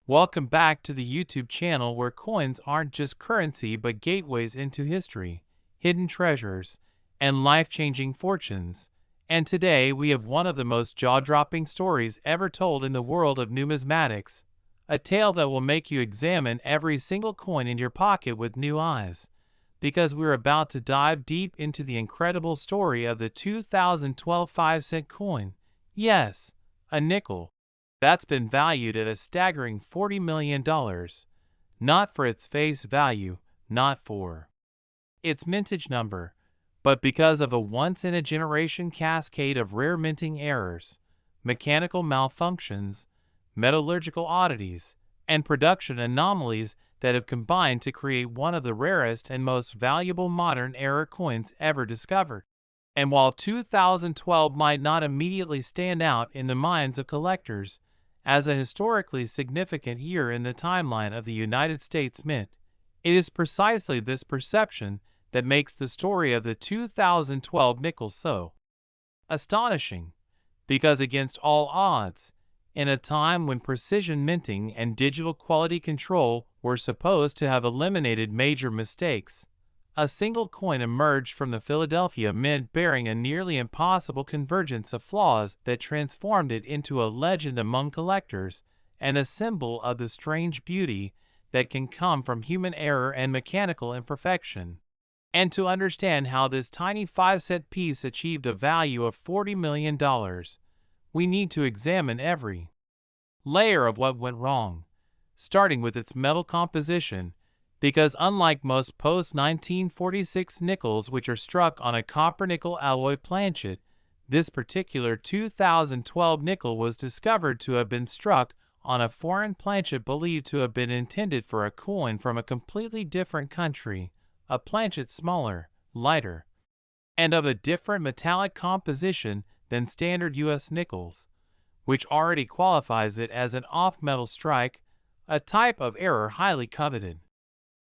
Welcome back to the YouTube channel where coins aren't just currency but gateways into history, hidden treasures, and life-changing fortunes. And today we have one of the most jaw-dropping stories ever told in the world of numismatics, a tale that will make you examine every single coin in your pocket with new eyes, because we're about to dive deep into the incredible story of the 2012 5-cent coin. Yes, a nickel that's been valued at a staggering $40 million, not for its face value, not for its mintage number, but because of a once-in-a-generation cascade of rare minting errors, mechanical malfunctions, metallurgical oddities, and production anomalies that have combined to create one of the rarest and most valuable modern-era coins ever discovered. And while 2012 might not immediately stand out in the minds of collectors as a historically significant year in the timeline of the United States Mint, it is precisely this perception that makes the story of the 2012 nickel so astonishing, because against all odds, in a time when precision minting and digital quality control were supposed to have eliminated major mistakes, a single coin emerged from the Philadelphia Mint bearing a nearly impossible convergence of flaws that transformed it into a legend among collectors and a symbol of the strange beauty that can come from human error and mechanical imperfection. And to understand how this tiny 5-cent piece achieved a value of $40 million, we need to examine every layer of what went wrong, starting with its metal composition, because unlike most post-1946 nickels which are struck on a copper-nickel alloy planchet, this particular 2012 nickel was discovered to have been struck on a foreign planchet believed to have been intended for a coin from a completely different country, a planchet smaller, lighter, and of a different metallic composition than standard U.S. nickels, which already qualifies it as an off-metal strike, a type of error highly coveted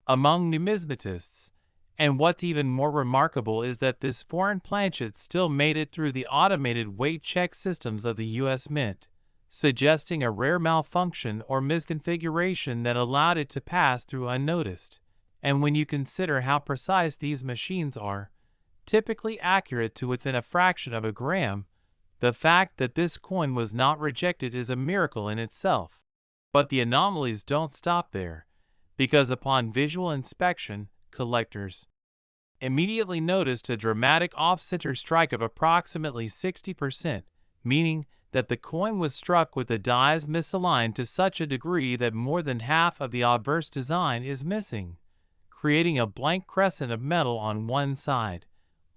among numismatists. And what's even more remarkable is that this foreign planchet still made it through the automated weight check systems of the U.S. Mint, suggesting a rare malfunction or misconfiguration that allowed it to pass through unnoticed. And when you consider how precise these machines are, typically accurate to within a fraction of a gram, the fact that this coin was not rejected is a miracle in itself. But the anomalies don't stop there, because upon visual inspection, collectors immediately noticed a dramatic off-center strike of approximately 60%, meaning that the coin was struck with the dies misaligned to such a degree that more than half of the obverse design is missing, creating a blank crescent of metal on one side,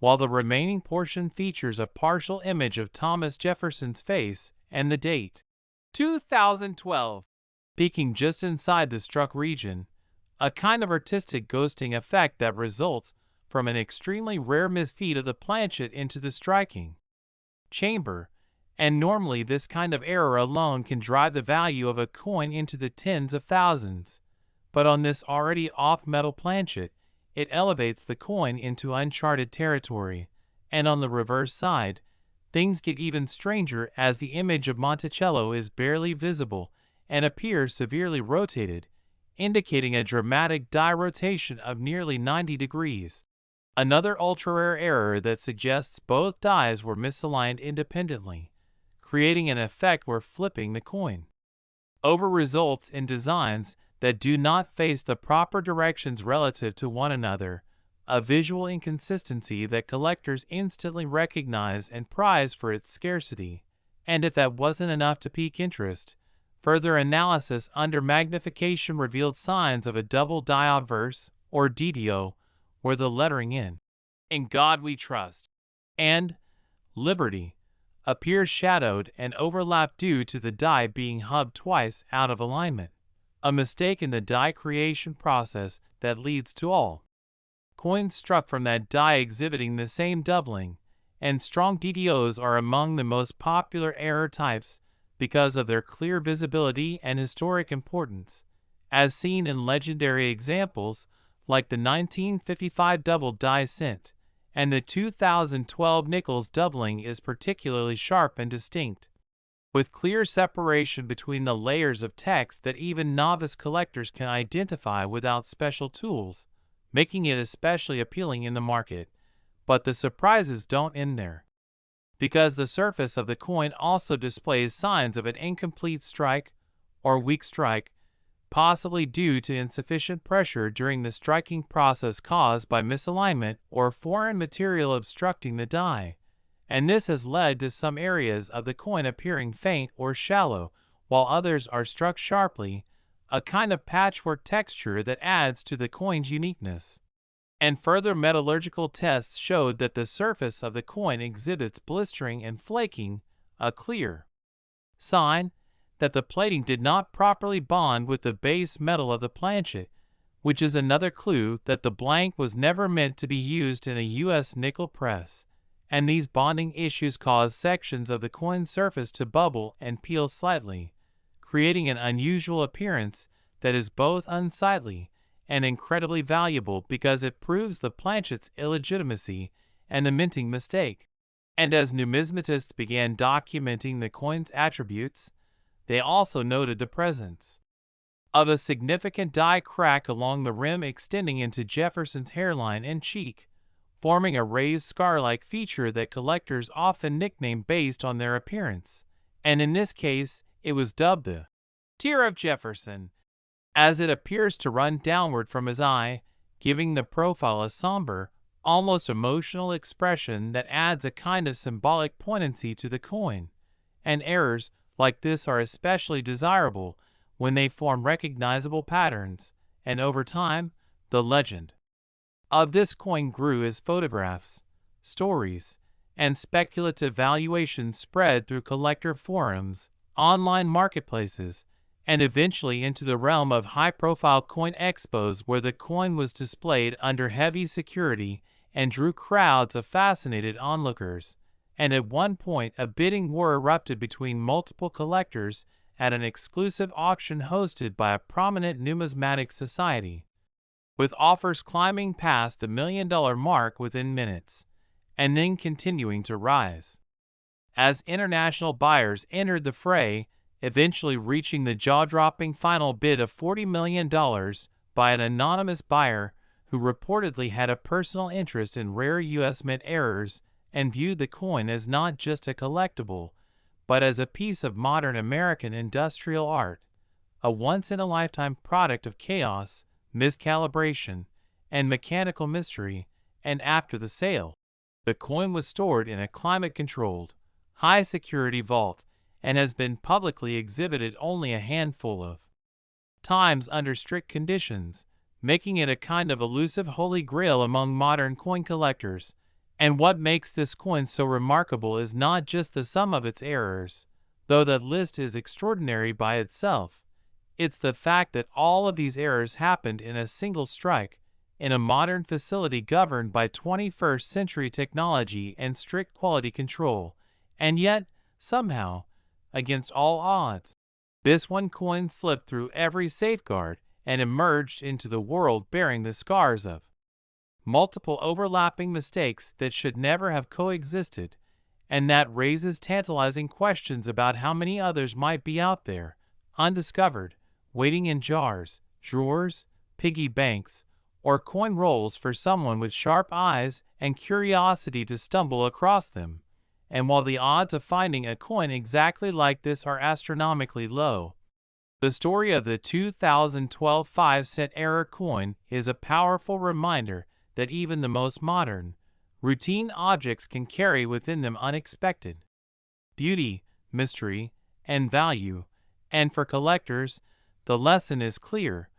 while the remaining portion features a partial image of Thomas Jefferson's face and the date 2012 peeking just inside the struck region, a kind of artistic ghosting effect that results from an extremely rare misfeed of the planchet into the striking chamber. And normally this kind of error alone can drive the value of a coin into the tens of thousands, but on this already off-metal planchet, it elevates the coin into uncharted territory. And on the reverse side, things get even stranger as the image of Monticello is barely visible and appears severely rotated, indicating a dramatic die rotation of nearly 90 degrees. Another ultra-rare error that suggests both dies were misaligned independently, creating an effect where flipping the coin over results in designs that do not face the proper directions relative to one another, a visual inconsistency that collectors instantly recognize and prize for its scarcity. And if that wasn't enough to pique interest, further analysis under magnification revealed signs of a double die obverse, or DDO, where the lettering "In God We Trust" and "Liberty" appears shadowed and overlapped due to the die being hubbed twice out of alignment, a mistake in the die creation process that leads to all coins struck from that die exhibiting the same doubling. And strong DDOs are among the most popular error types because of their clear visibility and historic importance, as seen in legendary examples like the 1955 double die cent, and the 2012 nickel's doubling is particularly sharp and distinct. with clear separation between the layers of text that even novice collectors can identify without special tools, making it especially appealing in the market. But the surprises don't end there, because the surface of the coin also displays signs of an incomplete strike or weak strike, possibly due to insufficient pressure during the striking process caused by misalignment or foreign material obstructing the die. And this has led to some areas of the coin appearing faint or shallow, while others are struck sharply, a kind of patchwork texture that adds to the coin's uniqueness. And further metallurgical tests showed that the surface of the coin exhibits blistering and flaking, a clear sign that the plating did not properly bond with the base metal of the planchet, which is another clue that the blank was never meant to be used in a U.S. nickel press. And these bonding issues cause sections of the coin surface to bubble and peel slightly, creating an unusual appearance that is both unsightly and incredibly valuable because it proves the planchet's illegitimacy and the minting mistake. And as numismatists began documenting the coin's attributes, they also noted the presence of a significant die crack along the rim extending into Jefferson's hairline and cheek, forming a raised scar-like feature that collectors often nickname based on their appearance, and in this case it was dubbed the tear of Jefferson, as it appears to run downward from his eye, giving the profile a somber, almost emotional expression that adds a kind of symbolic poignancy to the coin. And errors like this are especially desirable when they form recognizable patterns, and over time, the legend of this coin grew as photographs, stories, and speculative valuations spread through collector forums, online marketplaces, and eventually into the realm of high-profile coin expos where the coin was displayed under heavy security and drew crowds of fascinated onlookers. And at one point a bidding war erupted between multiple collectors at an exclusive auction hosted by a prominent numismatic society, with offers climbing past the $1 million mark within minutes, and then continuing to rise as international buyers entered the fray, eventually reaching the jaw-dropping final bid of $40 million by an anonymous buyer who reportedly had a personal interest in rare U.S. mint errors and viewed the coin as not just a collectible, but as a piece of modern American industrial art, a once-in-a-lifetime product of chaos, miscalibration, and mechanical mystery. And after the sale, the coin was stored in a climate-controlled, high-security vault and has been publicly exhibited only a handful of times under strict conditions, making it a kind of elusive holy grail among modern coin collectors. And what makes this coin so remarkable is not just the sum of its errors, though that list is extraordinary by itself. It's the fact that all of these errors happened in a single strike, in a modern facility governed by 21st century technology and strict quality control. And yet, somehow, against all odds, this one coin slipped through every safeguard and emerged into the world bearing the scars of multiple overlapping mistakes that should never have coexisted, and that raises tantalizing questions about how many others might be out there, undiscovered, waiting in jars, drawers, piggy banks, or coin rolls for someone with sharp eyes and curiosity to stumble across them. And while the odds of finding a coin exactly like this are astronomically low, the story of the 2012 5-cent error coin is a powerful reminder that even the most modern, routine objects can carry within them unexpected beauty, mystery, and value. And for collectors, the lesson is clear: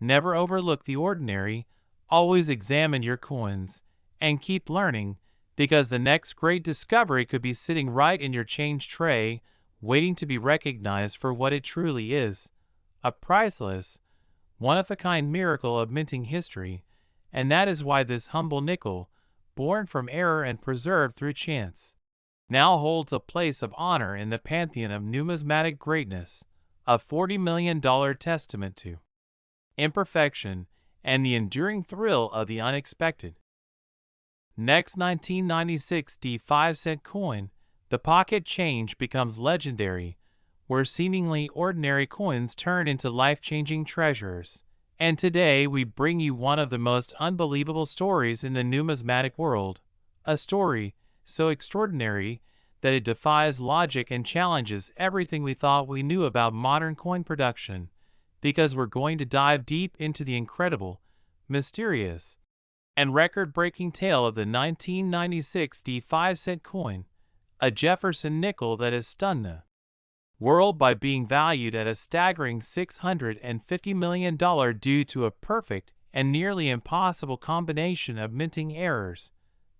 never overlook the ordinary, always examine your coins, and keep learning, because the next great discovery could be sitting right in your change tray, waiting to be recognized for what it truly is, a priceless, one-of-a-kind miracle of minting history. And that is why this humble nickel, born from error and preserved through chance, now holds a place of honor in the pantheon of numismatic greatness, a $40 million testament to imperfection and the enduring thrill of the unexpected. Next, 1996 5-cent coin, the pocket change becomes legendary, where seemingly ordinary coins turn into life-changing treasures. And today we bring you one of the most unbelievable stories in the numismatic world. A story so extraordinary that it defies logic and challenges everything we thought we knew about modern coin production, because we're going to dive deep into the incredible, mysterious, and record-breaking tale of the 1996 5-cent coin, a Jefferson nickel that has stunned the world by being valued at a staggering $650 million due to a perfect and nearly impossible combination of minting errors,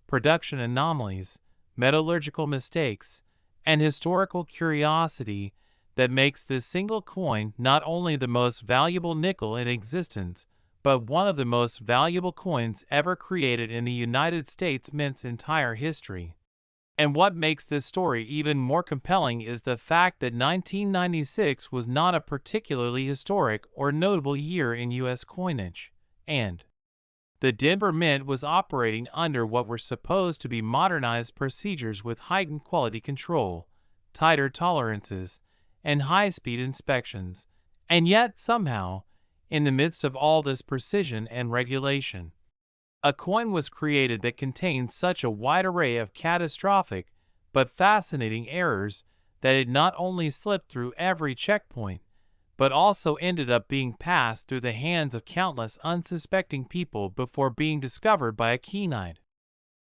production anomalies, metallurgical mistakes, and historical curiosity that makes this single coin not only the most valuable nickel in existence, but one of the most valuable coins ever created in the United States Mint's entire history. And what makes this story even more compelling is the fact that 1996 was not a particularly historic or notable year in U.S. coinage, and the Denver Mint was operating under what were supposed to be modernized procedures with heightened quality control, tighter tolerances, and high-speed inspections. And yet, somehow, in the midst of all this precision and regulation, a coin was created that contained such a wide array of catastrophic but fascinating errors that it not only slipped through every checkpoint, but also ended up being passed through the hands of countless unsuspecting people before being discovered by a keen-eyed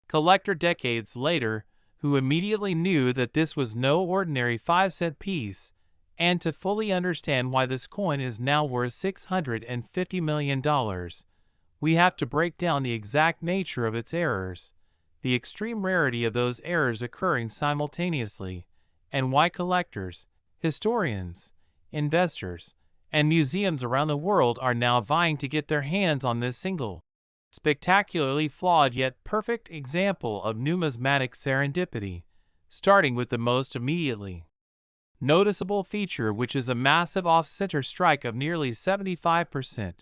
collector decades later, who immediately knew that this was no ordinary 5-cent piece. And to fully understand why this coin is now worth $650 million, we have to break down the exact nature of its errors, the extreme rarity of those errors occurring simultaneously, and why collectors, historians, investors, and museums around the world are now vying to get their hands on this single, spectacularly flawed yet perfect example of numismatic serendipity, starting with the most immediately noticeable feature, which is a massive off-center strike of nearly 75%,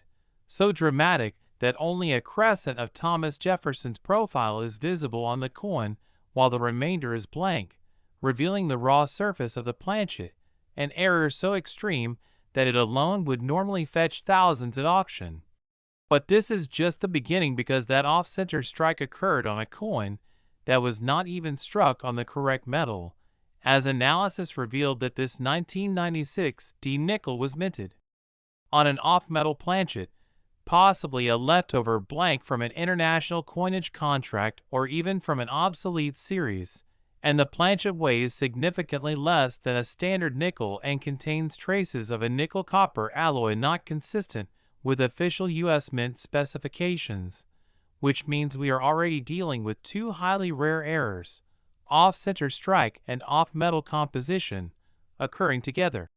so dramatic that only a crescent of Thomas Jefferson's profile is visible on the coin, while the remainder is blank, revealing the raw surface of the planchet, an error so extreme that it alone would normally fetch thousands at auction. But this is just the beginning, because that off-center strike occurred on a coin that was not even struck on the correct metal, as analysis revealed that this 1996 D nickel was minted on an off-metal planchet, possibly a leftover blank from an international coinage contract or even from an obsolete series, and the planchet weighs significantly less than a standard nickel and contains traces of a nickel-copper alloy not consistent with official U.S. Mint specifications, which means we are already dealing with two highly rare errors, off-center strike and off-metal composition, occurring together.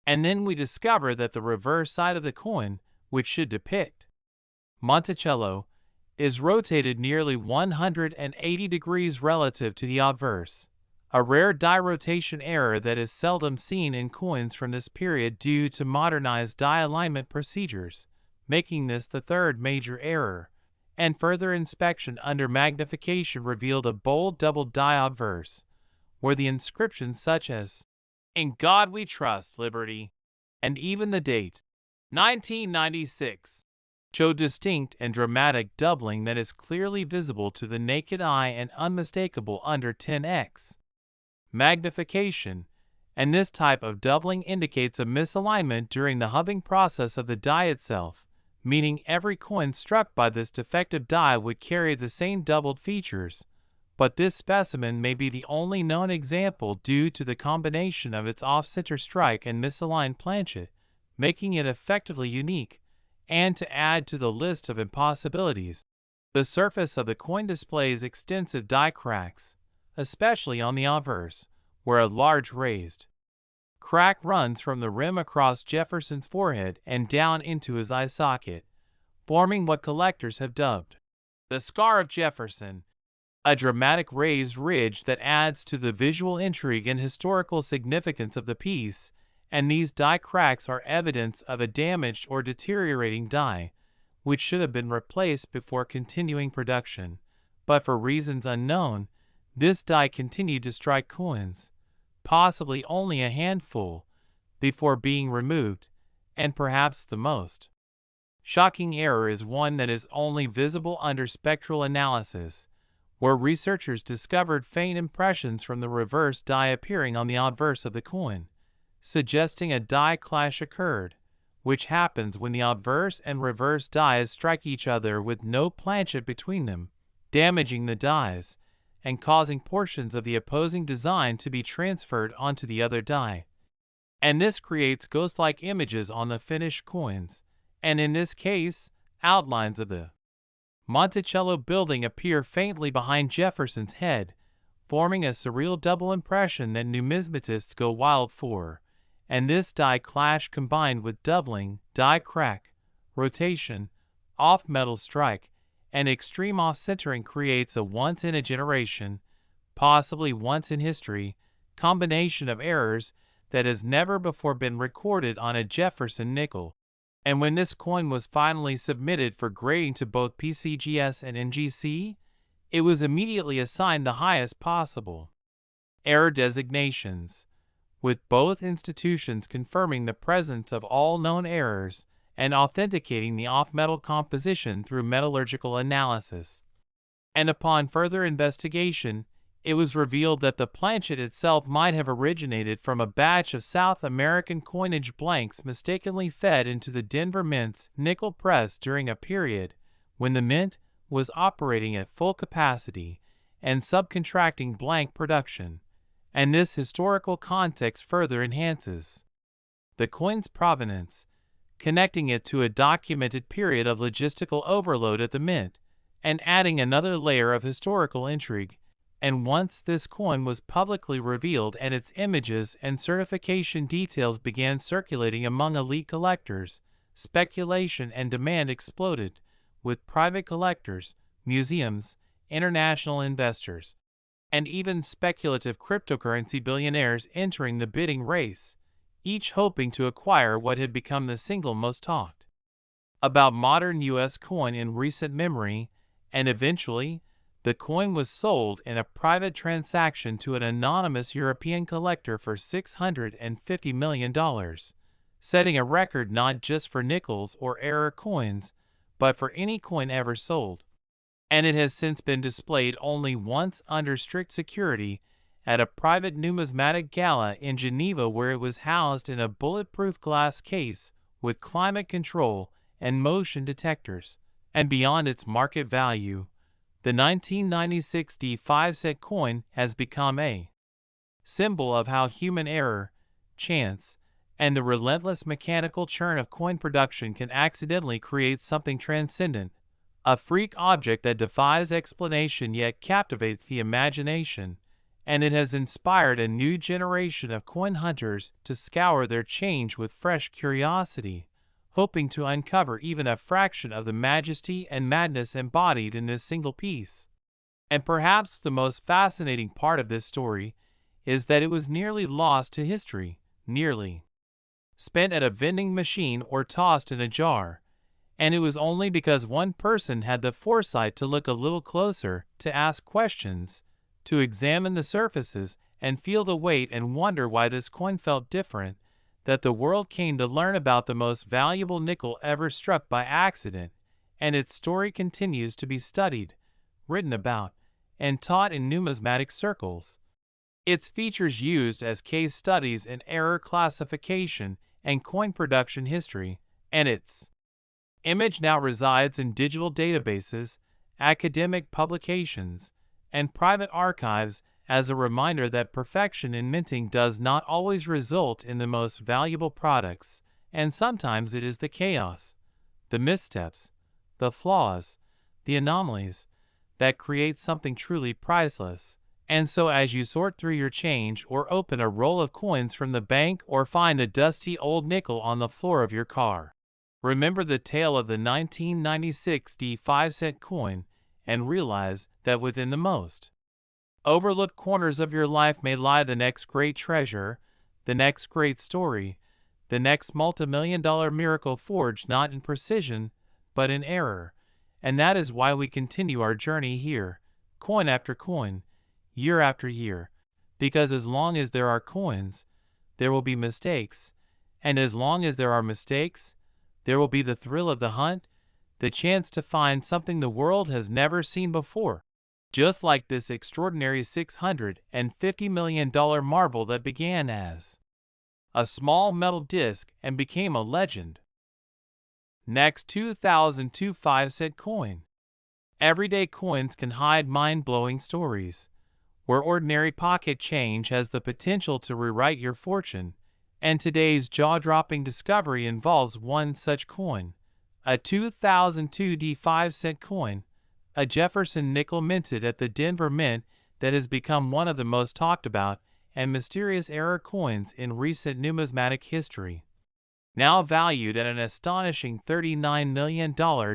And then we discover that the reverse side of the coin, which should depict Monticello, is rotated nearly 180 degrees relative to the obverse, a rare die rotation error that is seldom seen in coins from this period due to modernized die alignment procedures, making this the third major error. And further inspection under magnification revealed a bold double die obverse, where the inscriptions such as "In God We Trust, Liberty," and even the date 1996 show distinct and dramatic doubling that is clearly visible to the naked eye and unmistakable under 10x magnification, and this type of doubling indicates a misalignment during the hubbing process of the die itself, meaning every coin struck by this defective die would carry the same doubled features, but this specimen may be the only known example due to the combination of its off-center strike and misaligned planchet, making it effectively unique. And to add to the list of impossibilities, the surface of the coin displays extensive die cracks, especially on the obverse, where a large raised crack runs from the rim across Jefferson's forehead and down into his eye socket, forming what collectors have dubbed the Scar of Jefferson, a dramatic raised ridge that adds to the visual intrigue and historical significance of the piece. And these die cracks are evidence of a damaged or deteriorating die, which should have been replaced before continuing production, but for reasons unknown, this die continued to strike coins, possibly only a handful, before being removed, and perhaps the most shocking error is one that is only visible under spectral analysis, where researchers discovered faint impressions from the reverse die appearing on the obverse of the coin, suggesting a die clash occurred, which happens when the obverse and reverse dies strike each other with no planchet between them, damaging the dies and causing portions of the opposing design to be transferred onto the other die. And this creates ghost-like images on the finished coins, and in this case, outlines of the Monticello building appear faintly behind Jefferson's head, forming a surreal double impression that numismatists go wild for. And this die clash combined with doubling, die crack, rotation, off-metal strike, and extreme off-centering creates a once-in-a-generation, possibly once-in-history, combination of errors that has never before been recorded on a Jefferson nickel. And when this coin was finally submitted for grading to both PCGS and NGC, it was immediately assigned the highest possible error designations, with both institutions confirming the presence of all known errors and authenticating the off-metal composition through metallurgical analysis. And upon further investigation, it was revealed that the planchet itself might have originated from a batch of South American coinage blanks mistakenly fed into the Denver Mint's nickel press during a period when the mint was operating at full capacity and subcontracting blank production. And this historical context further enhances the coin's provenance, connecting it to a documented period of logistical overload at the mint, and adding another layer of historical intrigue. And once this coin was publicly revealed and its images and certification details began circulating among elite collectors, speculation and demand exploded, with private collectors, museums, international investors, and even speculative cryptocurrency billionaires entering the bidding race, each hoping to acquire what had become the single most talked about modern U.S. coin in recent memory, and eventually, the coin was sold in a private transaction to an anonymous European collector for $650 million, setting a record not just for nickels or error coins, but for any coin ever sold. And it has since been displayed only once under strict security at a private numismatic gala in Geneva, where it was housed in a bulletproof glass case with climate control and motion detectors. And beyond its market value, the 1996 D5-cent coin has become a symbol of how human error, chance, and the relentless mechanical churn of coin production can accidentally create something transcendent, a freak object that defies explanation yet captivates the imagination, and it has inspired a new generation of coin hunters to scour their change with fresh curiosity, hoping to uncover even a fraction of the majesty and madness embodied in this single piece. And perhaps the most fascinating part of this story is that it was nearly lost to history, nearly spent at a vending machine or tossed in a jar, and it was only because one person had the foresight to look a little closer, to ask questions, to examine the surfaces and feel the weight and wonder why this coin felt different, that the world came to learn about the most valuable nickel ever struck by accident, and its story continues to be studied, written about, and taught in numismatic circles. Its features used as case studies in error classification and coin production history, and its image now resides in digital databases, academic publications, and private archives as a reminder that perfection in minting does not always result in the most valuable products, and sometimes it is the chaos, the missteps, the flaws, the anomalies, that create something truly priceless. And so as you sort through your change or open a roll of coins from the bank or find a dusty old nickel on the floor of your car, remember the tale of the 1996 D5-cent coin and realize that within the most overlooked corners of your life may lie the next great treasure, the next great story, the next multi-million-dollar miracle forged not in precision, but in error. And that is why we continue our journey here, coin after coin, year after year, because as long as there are coins, there will be mistakes, And as long as there are mistakes, there will be the thrill of the hunt, the chance to find something the world has never seen before. Just like this extraordinary $650 million marble that began as a small metal disc and became a legend. Next, 2002 5-cent coin. Everyday coins can hide mind-blowing stories, where ordinary pocket change has the potential to rewrite your fortune, and today's jaw-dropping discovery involves one such coin, a 2002 D 5-cent coin, a Jefferson nickel minted at the Denver Mint that has become one of the most talked about and mysterious error coins in recent numismatic history. Now valued at an astonishing $39 million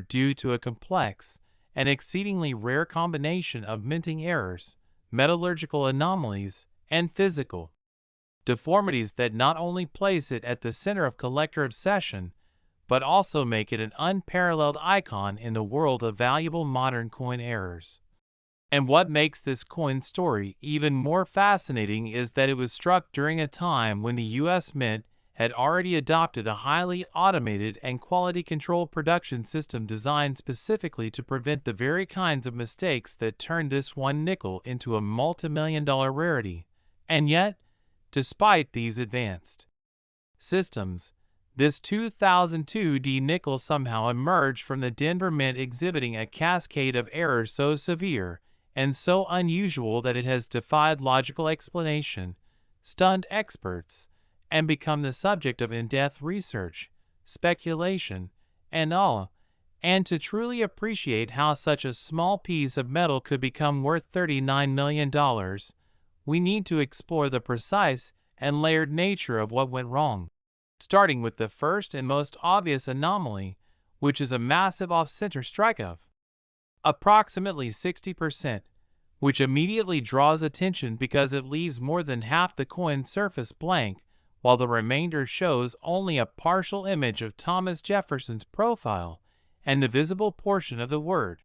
due to a complex and exceedingly rare combination of minting errors, metallurgical anomalies, and physical deformities that not only place it at the center of collector obsession, but also make it an unparalleled icon in the world of valuable modern coin errors. And what makes this coin story even more fascinating is that it was struck during a time when the U.S. Mint had already adopted a highly automated and quality-controlled production system designed specifically to prevent the very kinds of mistakes that turned this one nickel into a multi-million-dollar rarity. And yet, despite these advanced systems, this 2002 D nickel somehow emerged from the Denver Mint exhibiting a cascade of errors so severe and so unusual that it has defied logical explanation, stunned experts, and become the subject of in-depth research, speculation, and awe. And to truly appreciate how such a small piece of metal could become worth $39 million, we need to explore the precise and layered nature of what went wrong. Starting with the first and most obvious anomaly, which is a massive off-center strike of approximately 60%, which immediately draws attention because it leaves more than half the coin's surface blank, while the remainder shows only a partial image of Thomas Jefferson's profile and the visible portion of the word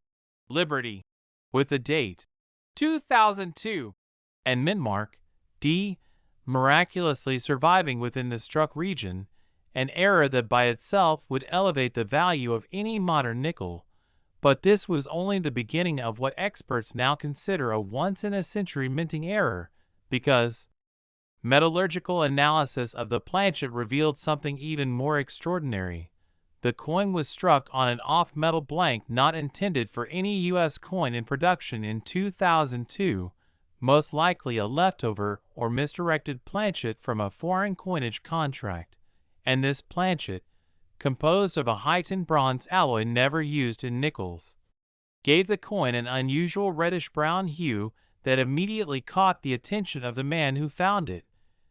Liberty, with the date 2002 and mint mark D miraculously surviving within the struck region, an error that by itself would elevate the value of any modern nickel. But this was only the beginning of what experts now consider a once-in-a-century minting error, because metallurgical analysis of the planchet revealed something even more extraordinary. The coin was struck on an off-metal blank not intended for any U.S. coin in production in 2002, most likely a leftover or misdirected planchet from a foreign coinage contract, and this planchet, composed of a heightened bronze alloy never used in nickels, gave the coin an unusual reddish-brown hue that immediately caught the attention of the man who found it,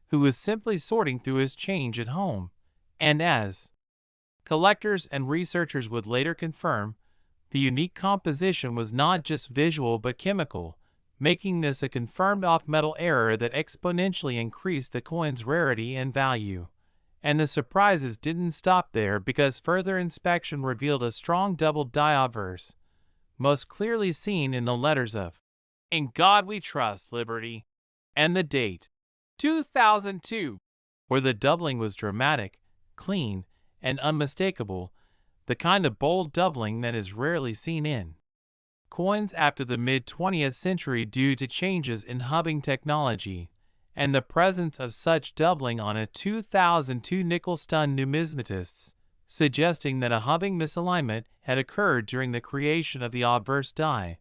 who was simply sorting through his change at home. And as collectors and researchers would later confirm, the unique composition was not just visual but chemical, making this a confirmed off-metal error that exponentially increased the coin's rarity and value. And the surprises didn't stop there, because further inspection revealed a strong double die obverse, most clearly seen in the letters of "In God We Trust, Liberty," and the date 2002, where the doubling was dramatic, clean, and unmistakable, the kind of bold doubling that is rarely seen in coins after the mid-20th century due to changes in hubbing technology, and the presence of such doubling on a 2002 nickel stunned numismatists, suggesting that a hubbing misalignment had occurred during the creation of the obverse die,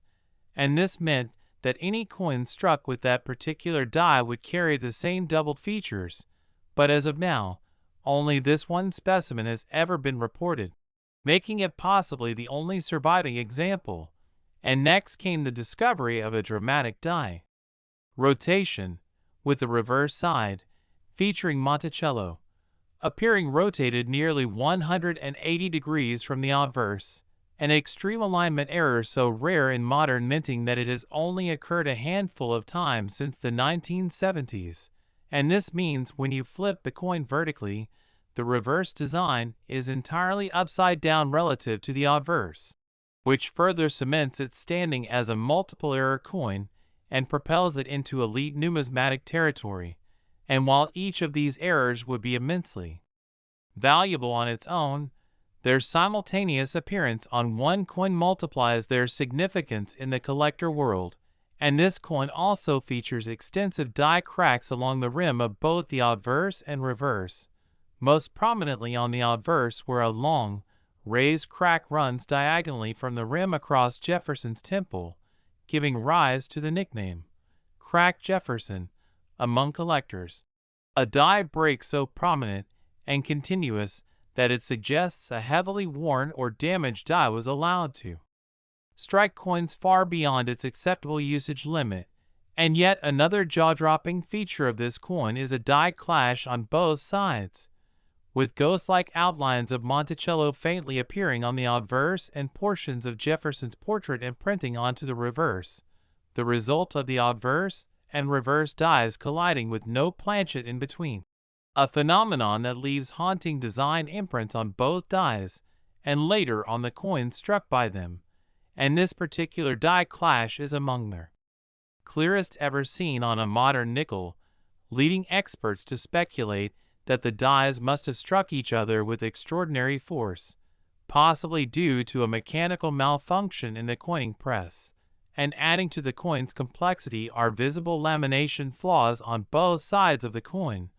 and this meant that any coin struck with that particular die would carry the same doubled features, but as of now, only this one specimen has ever been reported, making it possibly the only surviving example. And next came the discovery of a dramatic die rotation, with the reverse side, featuring Monticello, appearing rotated nearly 180 degrees from the obverse, an extreme alignment error so rare in modern minting that it has only occurred a handful of times since the 1970s, and this means when you flip the coin vertically, the reverse design is entirely upside down relative to the obverse, which further cements its standing as a multiple error coin and propels it into elite numismatic territory. And while each of these errors would be immensely Valuable on its own, their simultaneous appearance on one coin multiplies their significance in the collector world, and this coin also features extensive die cracks along the rim of both the obverse and reverse. Most prominently on the obverse where a long, raised crack runs diagonally from the rim across Jefferson's temple, giving rise to the nickname, Crack Jefferson, among collectors. A die break so prominent and continuous that it suggests a heavily worn or damaged die was allowed to strike coins far beyond its acceptable usage limit. And yet another jaw-dropping feature of this coin is a die clash on both sides, with ghost-like outlines of Monticello faintly appearing on the obverse and portions of Jefferson's portrait imprinting onto the reverse, the result of the obverse and reverse dies colliding with no planchet in between. A phenomenon that leaves haunting design imprints on both dies and later on the coins struck by them, and this particular die clash is among their clearest ever seen on a modern nickel, leading experts to speculate that the dies must have struck each other with extraordinary force, possibly due to a mechanical malfunction in the coining press. And adding to the coin's complexity are visible lamination flaws on both sides of the coin,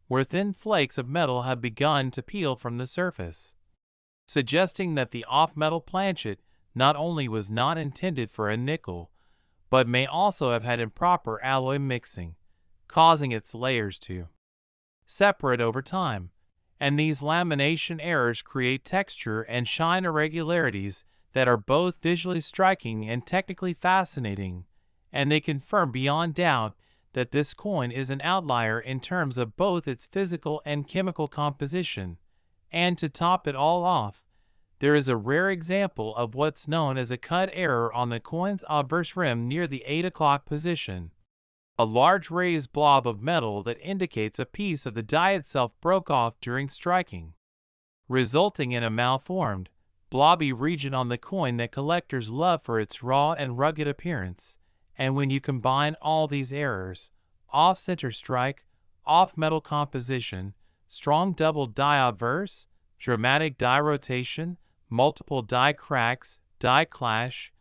where thin flakes of metal have begun to peel from the surface, suggesting that the off-metal planchet not only was not intended for a nickel, but may also have had improper alloy mixing, causing its layers to separate over time, and these lamination errors create texture and shine irregularities that are both visually striking and technically fascinating, and they confirm beyond doubt that this coin is an outlier in terms of both its physical and chemical composition. And to top it all off, there is a rare example of what's known as a cut error on the coin's obverse rim near the 8 o'clock position, a large raised blob of metal that indicates a piece of the die itself broke off during striking, resulting in a malformed, blobby region on the coin that collectors love for its raw and rugged appearance. And when you combine all these errors, off-center strike, off-metal composition, strong double die obverse, dramatic die rotation, multiple die cracks, die clash,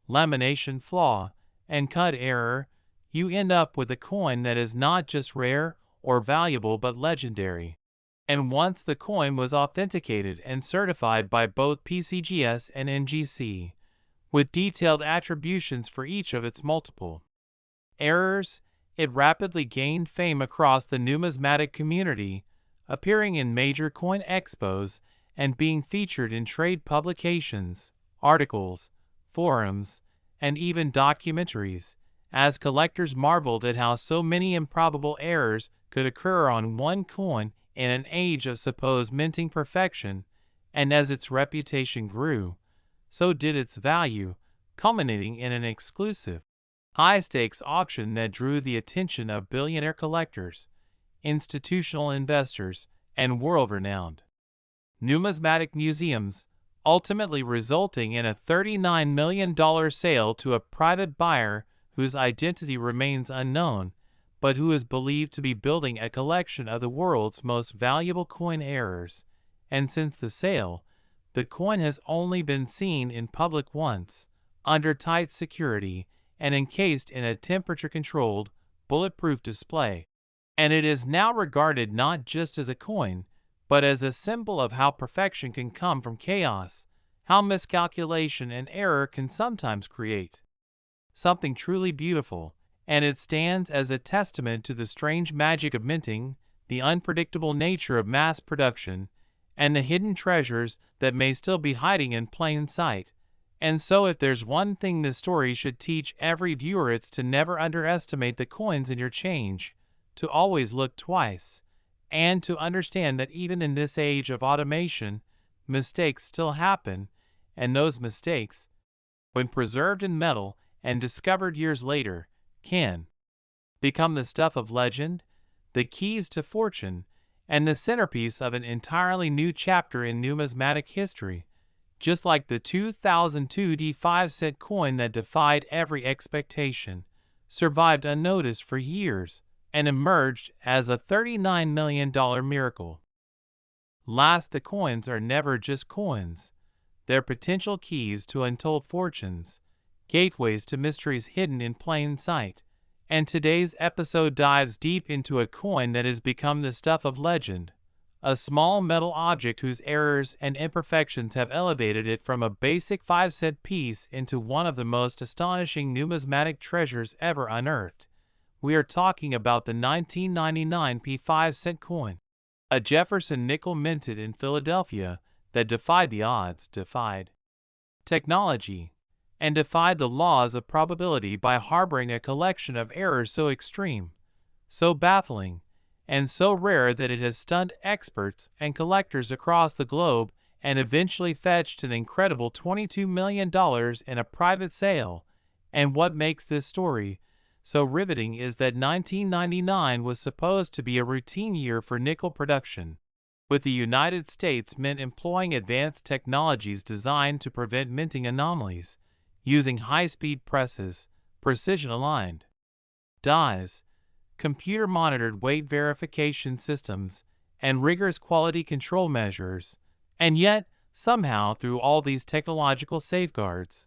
lamination flaw, and cut error, you end up with a coin that is not just rare or valuable but legendary. And once the coin was authenticated and certified by both PCGS and NGC, with detailed attributions for each of its multiple errors, it rapidly gained fame across the numismatic community, appearing in major coin expos and being featured in trade publications, articles, forums, and even documentaries, as collectors marveled at how so many improbable errors could occur on one coin in an age of supposed minting perfection. And as its reputation grew, so did its value, culminating in an exclusive, high-stakes auction that drew the attention of billionaire collectors, institutional investors, and world-renowned numismatic museums, ultimately resulting in a $39 million sale to a private buyer whose identity remains unknown, but who is believed to be building a collection of the world's most valuable coin errors. And since the sale, the coin has only been seen in public once, under tight security and encased in a temperature-controlled, bulletproof display. And it is now regarded not just as a coin, but as a symbol of how perfection can come from chaos, how miscalculation and error can sometimes create something truly beautiful, and it stands as a testament to the strange magic of minting, the unpredictable nature of mass production, and the hidden treasures that may still be hiding in plain sight. And so if there's one thing this story should teach every viewer, it's to never underestimate the coins in your change, to always look twice, and to understand that even in this age of automation, mistakes still happen, and those mistakes, when preserved in metal and discovered years later, can become the stuff of legend, the keys to fortune, and the centerpiece of an entirely new chapter in numismatic history, just like the 2002 D5-cent coin that defied every expectation, survived unnoticed for years, and emerged as a $39 million miracle. Last, the coins are never just coins. They're potential keys to untold fortunes, gateways to mysteries hidden in plain sight. And today's episode dives deep into a coin that has become the stuff of legend. A small metal object whose errors and imperfections have elevated it from a basic 5-cent piece into one of the most astonishing numismatic treasures ever unearthed. We are talking about the 1999 5-cent coin, a Jefferson nickel minted in Philadelphia that defied the odds, defied technology, and defied the laws of probability by harboring a collection of errors so extreme, so baffling, and so rare that it has stunned experts and collectors across the globe and eventually fetched an incredible $22 million in a private sale. And what makes this story so riveting is that 1999 was supposed to be a routine year for nickel production, with the United States Mint employing advanced technologies designed to prevent minting anomalies, using high-speed presses, precision-aligned dies, computer-monitored weight verification systems, and rigorous quality control measures. And yet, somehow through all these technological safeguards,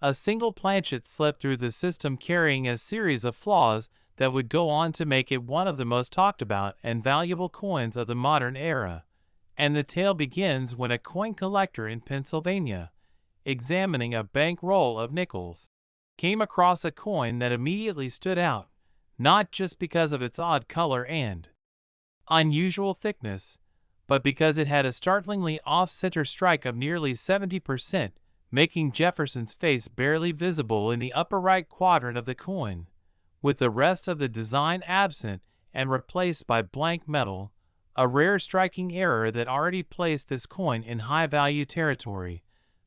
a single planchet slipped through the system carrying a series of flaws that would go on to make it one of the most talked about and valuable coins of the modern era. And the tale begins when a coin collector in Pennsylvania, examining a bank roll of nickels, came across a coin that immediately stood out, not just because of its odd color and unusual thickness, but because it had a startlingly off-center strike of nearly 70%, making Jefferson's face barely visible in the upper right quadrant of the coin, with the rest of the design absent and replaced by blank metal, a rare striking error that already placed this coin in high-value territory.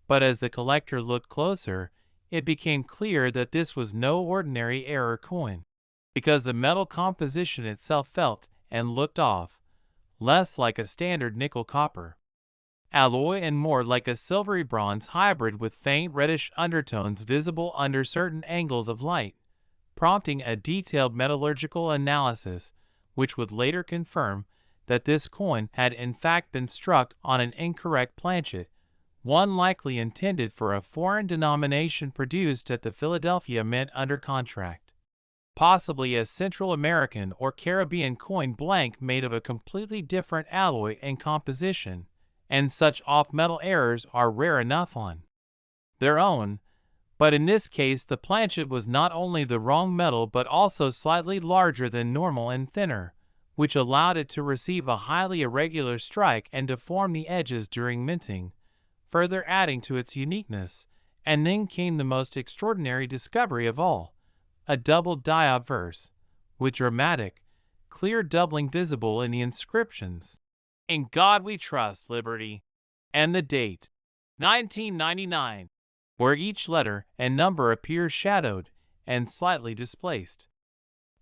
But as the collector looked closer, it became clear that this was no ordinary error coin, because the metal composition itself felt and looked off, less like a standard nickel-copper alloy and more like a silvery bronze hybrid with faint reddish undertones visible under certain angles of light, prompting a detailed metallurgical analysis, which would later confirm that this coin had in fact been struck on an incorrect planchet, one likely intended for a foreign denomination produced at the Philadelphia Mint under contract. Possibly a Central American or Caribbean coin blank made of a completely different alloy and composition, and such off-metal errors are rare enough on their own, but in this case the planchet was not only the wrong metal but also slightly larger than normal and thinner, which allowed it to receive a highly irregular strike and deform the edges during minting, further adding to its uniqueness. And then came the most extraordinary discovery of all, a double die obverse, with dramatic, clear doubling visible in the inscriptions. "In God we trust, Liberty," and the date, 1999, where each letter and number appears shadowed and slightly displaced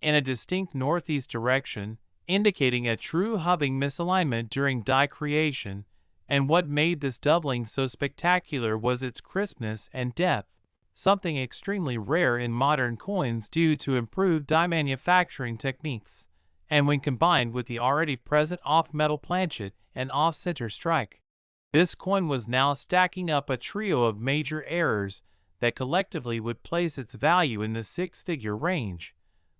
in a distinct northeast direction, indicating a true hubbing misalignment during die creation. And what made this doubling so spectacular was its crispness and depth, something extremely rare in modern coins due to improved die manufacturing techniques, and when combined with the already present off-metal planchet and off-center strike, this coin was now stacking up a trio of major errors that collectively would place its value in the six-figure range.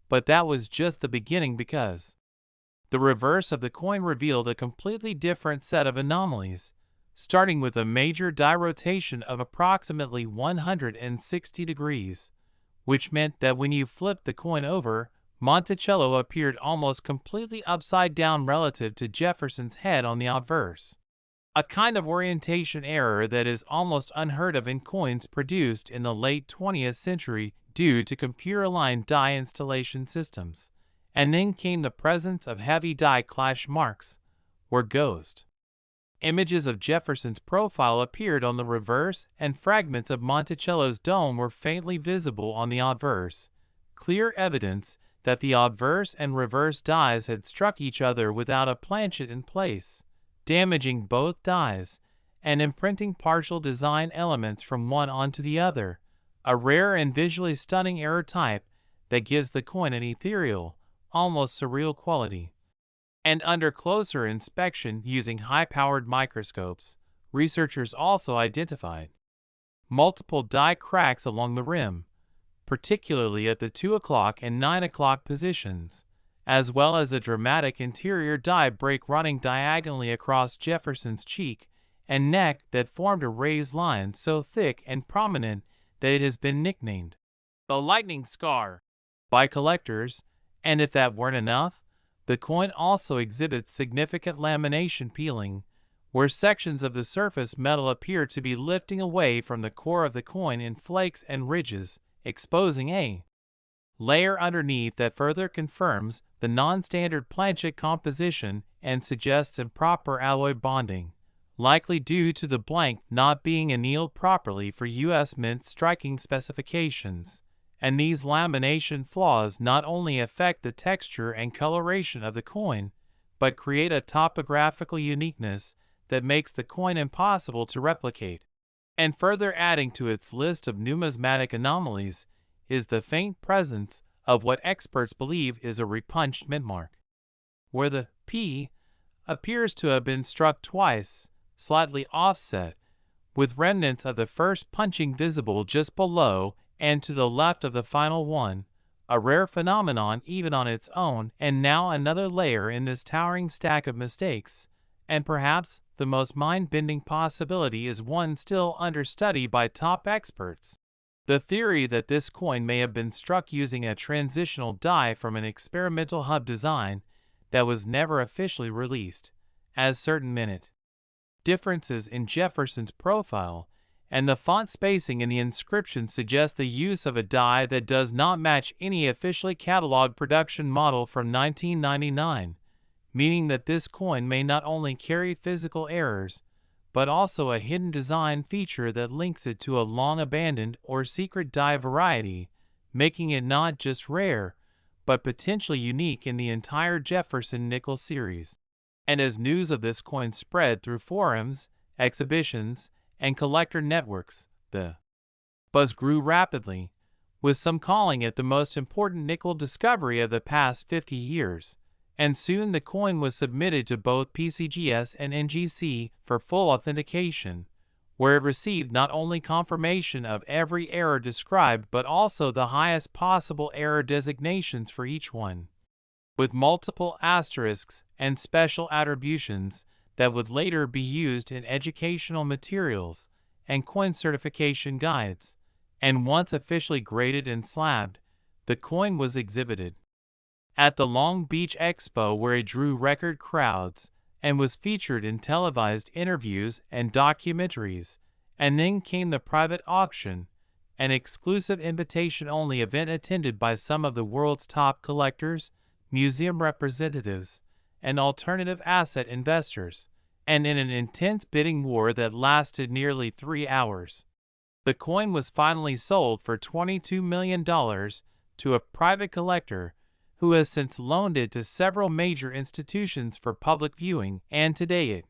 But that was just the beginning, because the reverse of the coin revealed a completely different set of anomalies, starting with a major die rotation of approximately 160 degrees, which meant that when you flipped the coin over, Monticello appeared almost completely upside down relative to Jefferson's head on the obverse, a kind of orientation error that is almost unheard of in coins produced in the late 20th century due to computer-aligned die installation systems. And then came the presence of heavy die clash marks, where ghost images of Jefferson's profile appeared on the reverse and fragments of Monticello's dome were faintly visible on the obverse, clear evidence that the obverse and reverse dies had struck each other without a planchet in place, damaging both dies and imprinting partial design elements from one onto the other, a rare and visually stunning error type that gives the coin an ethereal, almost surreal quality. And under closer inspection using high-powered microscopes, researchers also identified multiple die cracks along the rim, particularly at the 2 o'clock and 9 o'clock positions, as well as a dramatic interior die break running diagonally across Jefferson's cheek and neck that formed a raised line so thick and prominent that it has been nicknamed the lightning scar by collectors. And if that weren't enough, the coin also exhibits significant lamination peeling, where sections of the surface metal appear to be lifting away from the core of the coin in flakes and ridges, exposing a layer underneath that further confirms the non-standard planchet composition and suggests improper alloy bonding, likely due to the blank not being annealed properly for U.S. Mint striking specifications. And these lamination flaws not only affect the texture and coloration of the coin, but create a topographical uniqueness that makes the coin impossible to replicate. And further adding to its list of numismatic anomalies is the faint presence of what experts believe is a repunched mint mark, where the P appears to have been struck twice, slightly offset, with remnants of the first punching visible just below and to the left of the final one, a rare phenomenon even on its own, and now another layer in this towering stack of mistakes. And perhaps the most mind-bending possibility is one still under study by top experts: the theory that this coin may have been struck using a transitional die from an experimental hub design that was never officially released, as certain minute differences in Jefferson's profile and the font spacing in the inscription suggest the use of a die that does not match any officially cataloged production model from 1999, meaning that this coin may not only carry physical errors, but also a hidden design feature that links it to a long-abandoned or secret die variety, making it not just rare, but potentially unique in the entire Jefferson nickel series. And as news of this coin spread through forums, exhibitions, and collector networks, the buzz grew rapidly, with some calling it the most important nickel discovery of the past 50 years. And soon the coin was submitted to both PCGS and NGC for full authentication, where it received not only confirmation of every error described but also the highest possible error designations for each one, with multiple asterisks and special attributions that would later be used in educational materials and coin certification guides. And once officially graded and slabbed, the coin was exhibited at the Long Beach Expo, where it drew record crowds and was featured in televised interviews and documentaries. And then came the private auction, an exclusive invitation-only event attended by some of the world's top collectors, museum representatives, and alternative asset investors. And in an intense bidding war that lasted nearly 3 hours, the coin was finally sold for $22 million to a private collector who has since loaned it to several major institutions for public viewing. And today it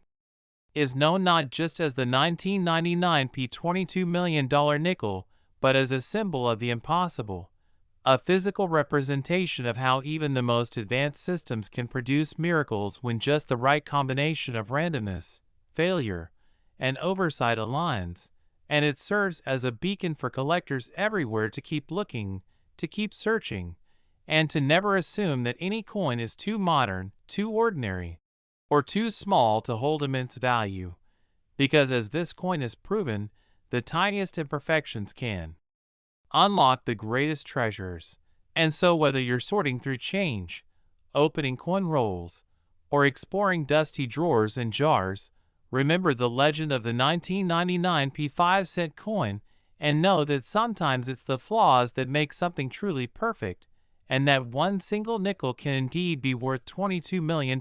is known not just as the 1999 $22 million nickel, but as a symbol of the impossible, a physical representation of how even the most advanced systems can produce miracles when just the right combination of randomness, failure, and oversight aligns. And it serves as a beacon for collectors everywhere to keep looking, to keep searching, and to never assume that any coin is too modern, too ordinary, or too small to hold immense value. Because as this coin has proven, the tiniest imperfections can unlock the greatest treasures. And so whether you're sorting through change, opening coin rolls, or exploring dusty drawers and jars, remember the legend of the 1999 5-cent coin and know that sometimes it's the flaws that make something truly perfect, and that one single nickel can indeed be worth $22 million.